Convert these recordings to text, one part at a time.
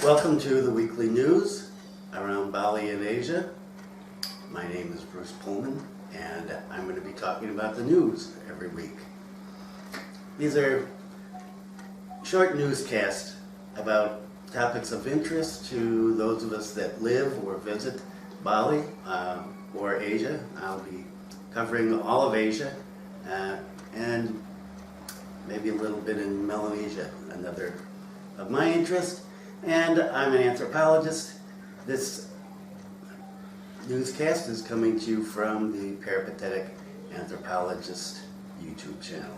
Welcome to the weekly news around Bali and Asia. My name is Bruce Pullman, and I'm going to be talking about the news every week. These are short newscasts about topics of interest to those of us that live or visit Bali or Asia. I'll be covering all of Asia and maybe a little bit in Melanesia, another of my interest. And I'm an anthropologist. This newscast is coming to you from the Peripatetic Anthropologist YouTube channel.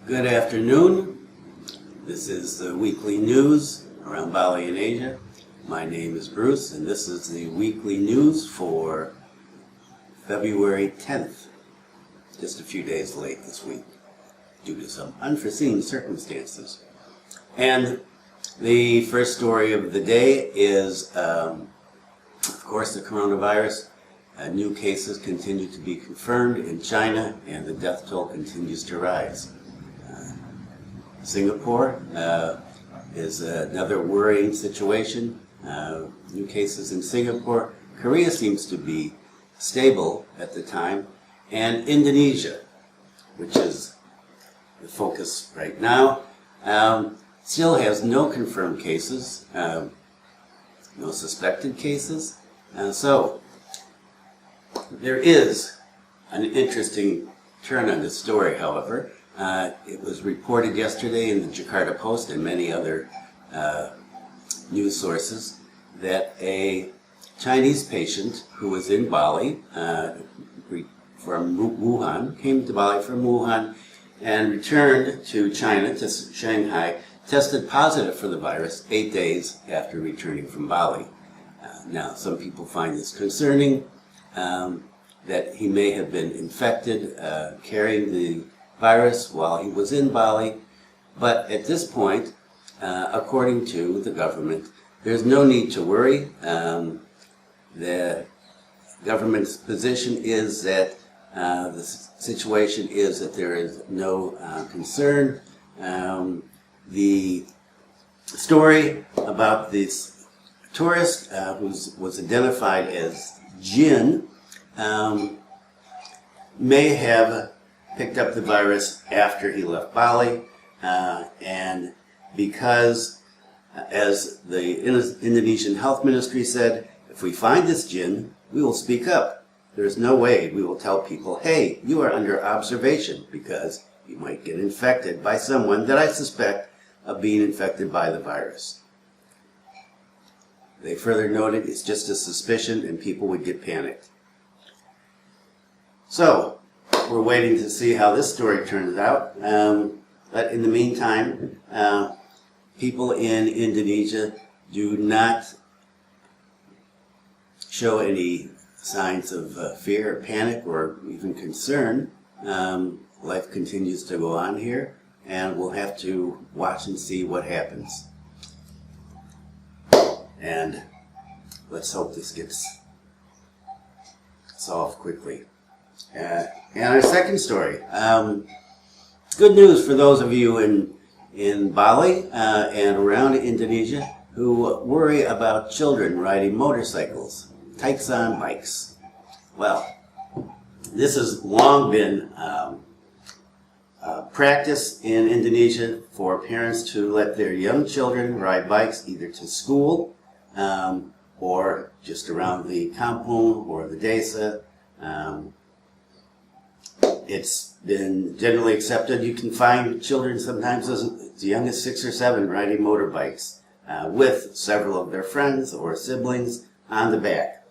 Good afternoon. This is the weekly news around Bali and Asia. My name is Bruce, and this is the weekly news for February 10th. Just a few days late this week due to some unforeseen circumstances. And the first story of the day is, of course, the coronavirus. New cases continue to be confirmed in China, and the death toll continues to rise. Singapore is another worrying situation. New cases in Singapore. Korea seems to be stable at the time. And Indonesia, which is the focus right now, still has no confirmed cases, no suspected cases. So there is an interesting turn on this story, however. It was reported yesterday in the Jakarta Post and many other news sources that a Chinese patient who was in Bali from Wuhan, came to Bali from Wuhan and returned to China, to Shanghai, tested positive for the virus 8 days after returning from Bali. Now, some people find this concerning, that he may have been infected, carrying the virus while he was in Bali, but at this point, according to the government, there's no need to worry. The government's position is that the situation is that there is no concern. The story about this tourist who was identified as Jin may have picked up the virus after he left Bali, and because, as the Indonesian Health Ministry said, if we find this Jin, we will speak up. There's no way we will tell people, hey, you are under observation because you might get infected by someone that I suspect of being infected by the virus. They further noted it's just a suspicion and people would get panicked. So, we're waiting to see how this story turns out, but in the meantime, people in Indonesia do not show any signs of fear, or panic, or even concern. Life continues to go on here, and we'll have to watch and see what happens. And let's hope this gets solved quickly. And our second story, good news for those of you in Bali and around Indonesia who worry about children riding motorcycles, Tykes on bikes. Well, this has long been practice in Indonesia for parents to let their young children ride bikes either to school or just around the kampung or the desa. It's been generally accepted. You can find children sometimes as young as 6 or 7 riding motorbikes with several of their friends or siblings on the back.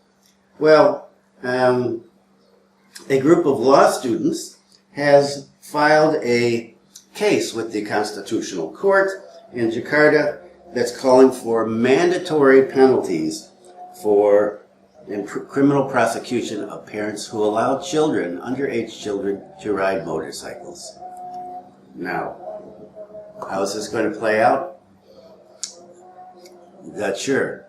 Well, a group of law students has filed a case with the Constitutional Court in Jakarta that's calling for mandatory penalties for criminal prosecution of parents who allow children, underage children, to ride motorcycles. Now, how is this going to play out? Not sure.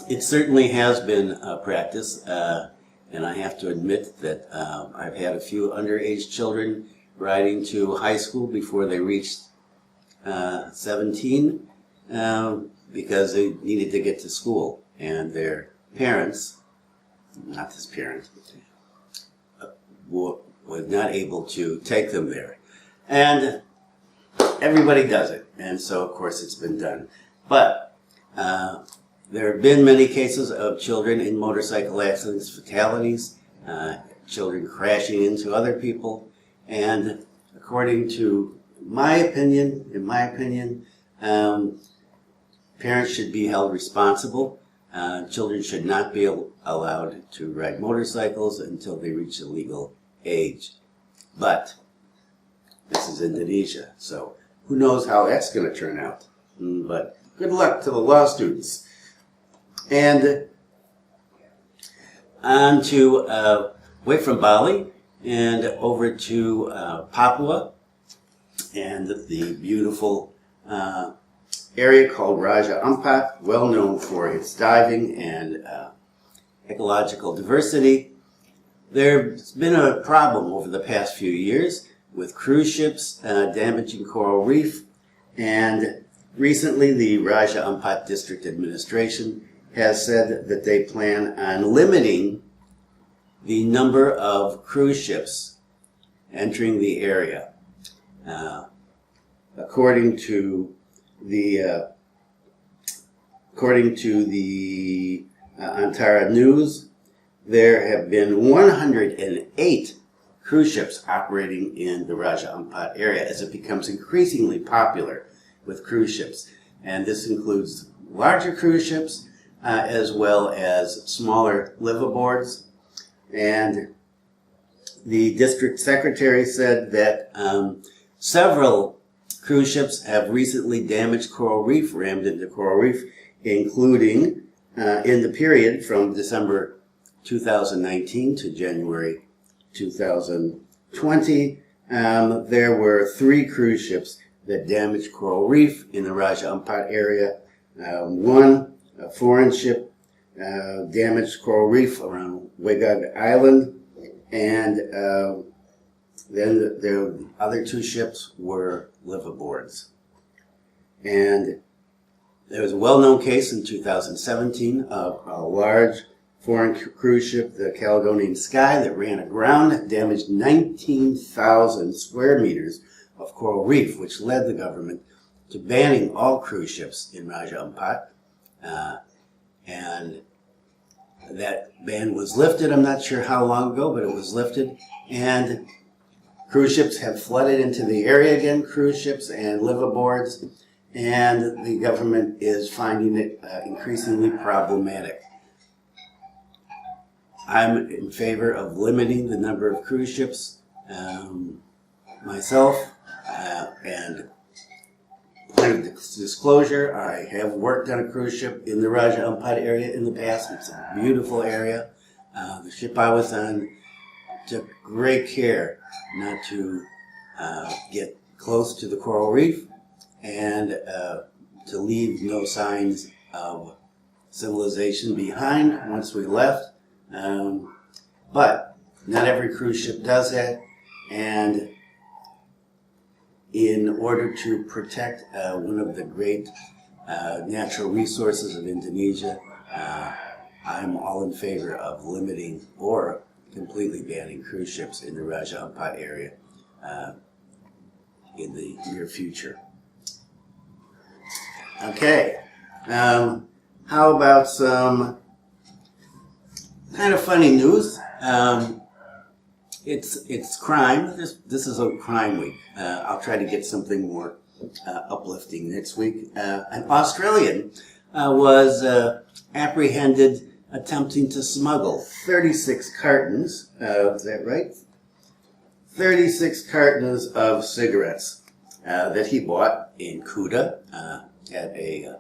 It certainly has been a practice, and I have to admit that I've had a few underage children riding to high school before they reached 17 because they needed to get to school, and their parents, not this parent, was not able to take them there. And everybody does it, and so of course it's been done. But there have been many cases of children in motorcycle accidents, fatalities, children crashing into other people, and according to my opinion, parents should be held responsible. Children should not be allowed to ride motorcycles until they reach a legal age. But this is Indonesia, so who knows how that's going to turn out. But good luck to the law students. And on to away from Bali and over to Papua and the beautiful area called Raja Ampat, well known for its diving and ecological diversity. There's been a problem over the past few years with cruise ships damaging coral reef, and recently the Raja Ampat District Administration has said that they plan on limiting the number of cruise ships entering the area. According to the Antara news, there have been 108 cruise ships operating in the Raja Ampat area as it becomes increasingly popular with cruise ships. And this includes larger cruise ships as well as smaller liveaboards. And the district secretary said that several cruise ships have recently damaged coral reef, rammed into coral reef, including in the period from December 2019 to January 2020, there were 3 cruise ships that damaged coral reef in the Raja Ampat area. One, a foreign ship, damaged coral reef around Wegag Island, and then the other 2 ships were liveaboards. And there was a well-known case in 2017 of a large foreign cruise ship, the Caledonian Sky, that ran aground, damaged 19,000 square meters of coral reef, which led the government to banning all cruise ships in Raja Ampat. And that ban was lifted. I'm not sure how long ago, but it was lifted. And cruise ships have flooded into the area again, cruise ships and liveaboards, and the government is finding it increasingly problematic. I'm in favor of limiting the number of cruise ships myself, and point of disclosure, I have worked on a cruise ship in the Raja Ampat area in the past. It's a beautiful area. The ship I was on took great care not to get close to the coral reef and to leave no signs of civilization behind once we left. But not every cruise ship does that, and in order to protect one of the great natural resources of Indonesia, I'm all in favor of limiting or completely banning cruise ships in the Raja Ampat area in the near future. Okay, how about some kind of funny news? It's crime. This is a crime week. I'll try to get something more uplifting next week. An Australian was apprehended attempting to smuggle 36 cartons, is that right? 36 cartons of cigarettes that he bought in Kuta, at a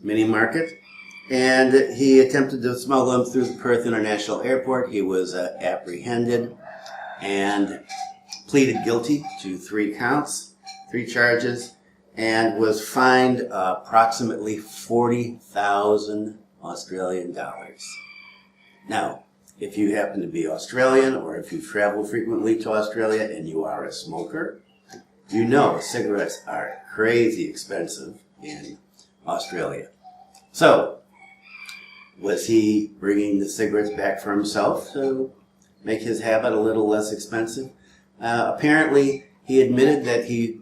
mini market, and he attempted to smuggle them through the Perth International Airport. He was apprehended and pleaded guilty to 3 counts, 3 charges, and was fined approximately 40,000 Australian dollars. Now, if you happen to be Australian, or if you travel frequently to Australia and you are a smoker, you know cigarettes are crazy expensive in Australia. So, was he bringing the cigarettes back for himself to make his habit a little less expensive? Apparently, he admitted that he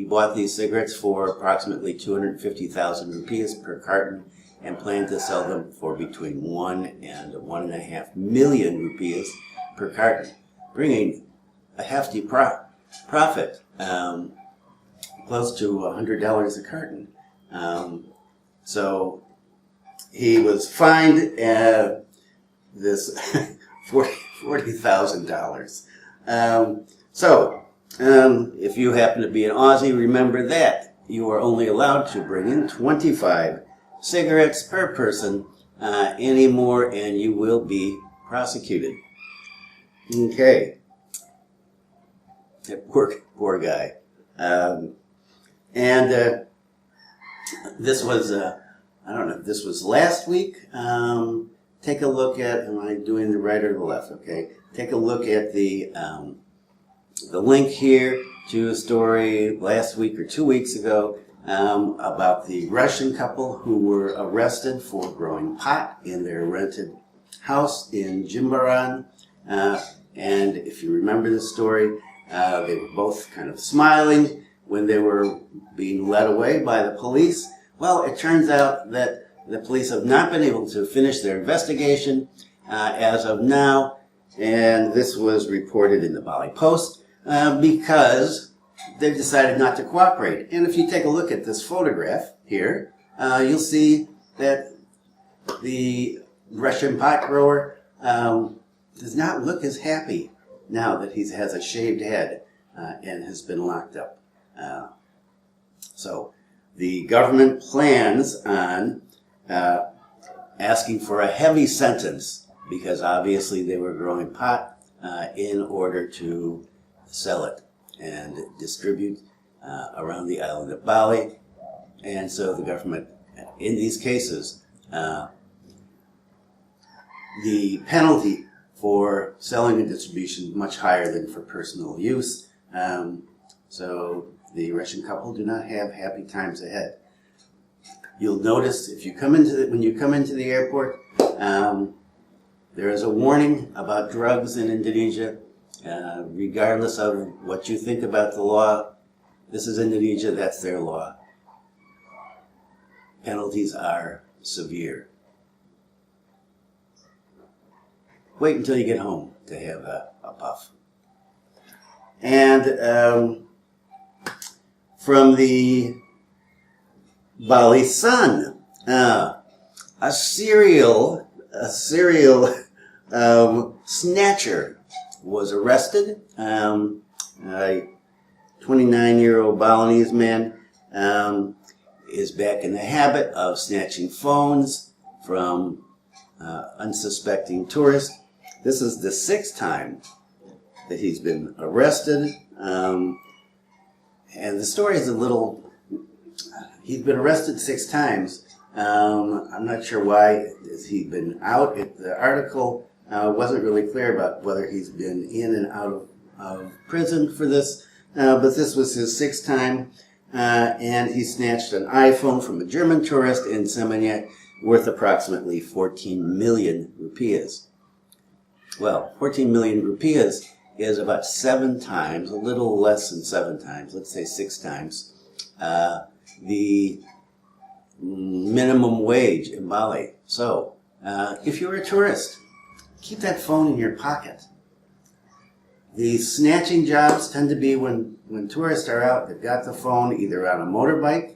bought these cigarettes for approximately 250,000 rupees per carton and planned to sell them for between 1 and 1.5 million rupees per carton, bringing a hefty profit, close to $100 a carton. So he was fined this $40,000. If you happen to be an Aussie, remember that you are only allowed to bring in 25 cigarettes per person anymore, and you will be prosecuted. Okay. That poor guy. This was, I don't know if this was last week. Take a look at, am I doing the right or the left? Okay. Take a look at the link here to a story last week or 2 weeks ago about the Russian couple who were arrested for growing pot in their rented house in Jimbaran. And if you remember the story, they were both kind of smiling when they were being led away by the police. Well, it turns out that the police have not been able to finish their investigation as of now, and this was reported in the Bali Post because they've decided not to cooperate. And if you take a look at this photograph here, you'll see that the Russian pot grower does not look as happy now that he has a shaved head and has been locked up. So the government plans on asking for a heavy sentence because obviously they were growing pot in order to sell it and distribute around the island of Bali. And so the government, in these cases, the penalty for selling and distribution is much higher than for personal use. So the Russian couple do not have happy times ahead. You'll notice if you come into when you come into the airport, there is a warning about drugs in Indonesia. Regardless of what you think about the law, this is Indonesia, that's their law. Penalties are severe. Wait until you get home to have a puff. And from the Bali Sun, a serial snatcher was arrested. A 29-year-old Balinese man is back in the habit of snatching phones from unsuspecting tourists. This is the 6th time that he's been arrested. And the story is a little... He's been arrested 6 times. I'm not sure why he's been out. The article wasn't really clear about whether he's been in and out of prison for this. But this was his 6th time. And he snatched an iPhone from a German tourist in SEMINYAK worth approximately 14 million rupees. Well, 14 million rupees is about 7 times, a little less than 7 times, let's say 6 times, the minimum wage in Bali. So, if you're a tourist, keep that phone in your pocket. The snatching jobs tend to be when tourists are out, they've got the phone either on a motorbike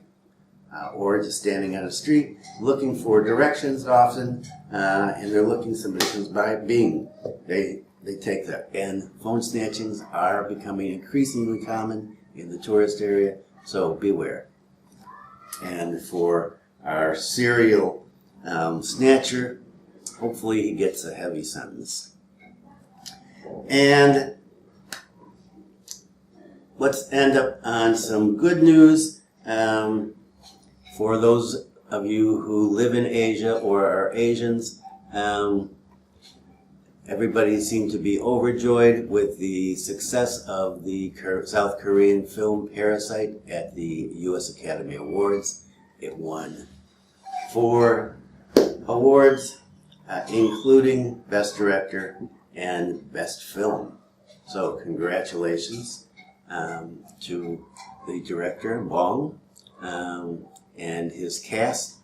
or just standing on a street looking for directions often, and they're looking, somebody comes by, bing, they take that. And phone snatchings are becoming increasingly common in the tourist area, so beware. And for our serial snatcher, hopefully he gets a heavy sentence. And let's end up on some good news for those of you who live in Asia or are Asians. Everybody seemed to be overjoyed with the success of the South Korean film Parasite at the U.S. Academy Awards. It won 4 awards, including Best Director and Best Film. So congratulations to the director, Bong, and his cast.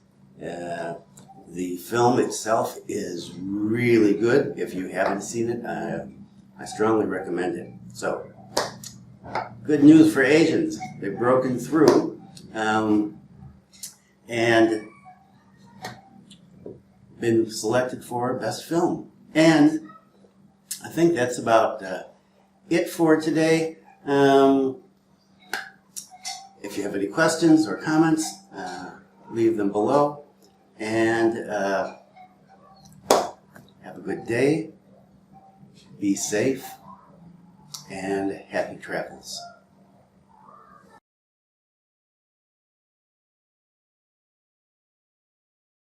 The film itself is really good. If you haven't seen it, I strongly recommend it. So, good news for Asians. They've broken through and been selected for Best Film. And I think that's about it for today. If you have any questions or comments, leave them below. And have a good day, be safe, and happy travels.